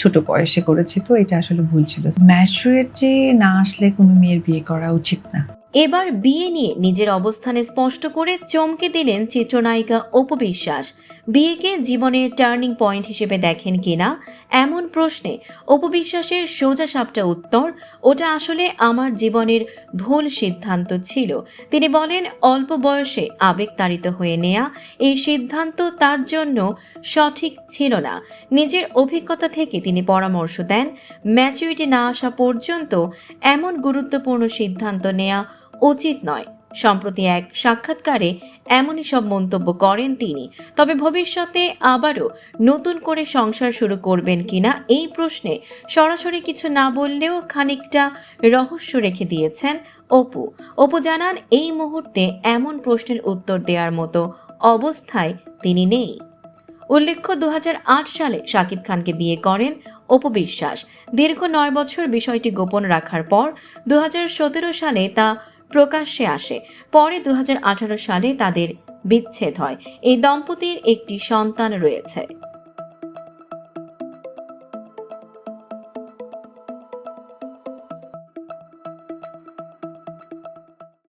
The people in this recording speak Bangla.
ছোট বয়সে করেছি, তো এটা আসলে ভুল ছিল। ম্যাচুরিটি না আসলে কোনো মেয়ের বিয়ে করা উচিত না। এবার বিয়ে নিয়ে নিজের অবস্থানে স্পষ্ট করে চমকে দিলেন চিত্রনায়িকা অপু বিশ্বাস। বিয়েকে জীবনের টার্নিং পয়েন্ট হিসেবে দেখেন কিনা এমন প্রশ্নে অপু বিশ্বাসের সোজাসাপটা উত্তর, ওটা আসলে আমার জীবনের ভুল সিদ্ধান্ত ছিল। তিনি বলেন, অল্প বয়সে আবেগতাড়িত হয়ে নেয়া এই সিদ্ধান্ত তার জন্য সঠিক ছিল না। নিজের অভিজ্ঞতা থেকে তিনি পরামর্শ দেন, ম্যাচুরিটি না আসা পর্যন্ত এমন গুরুত্বপূর্ণ সিদ্ধান্ত নেওয়া উচিত নয়। সম্প্রতি এক সাক্ষাৎকারে এমনই সব মন্তব্য করেন তিনি। তবে ভবিষ্যতে আবারও নতুন করে সংসার শুরু করবেন কিনা এই প্রশ্নে সরাসরি কিছু না বললেও খানিকটা রহস্য রেখে দিয়েছেন অপু। অপু জানান, এই মুহূর্তে এমন প্রশ্নের উত্তর দেওয়ার মতো অবস্থায় তিনি নেই। উল্লেখ্য, ২০০৮ সালে শাকিব খানকে বিয়ে করেন অপু বিশ্বাস। দীর্ঘ ৯ বছর বিষয়টি গোপন রাখার পর ২০১৭ সালে তা প্রকাশ্যে আসে। পরে ২০১৮ সালে তাদের বিচ্ছেদ হয়। এই দম্পতির একটি সন্তান রয়েছে।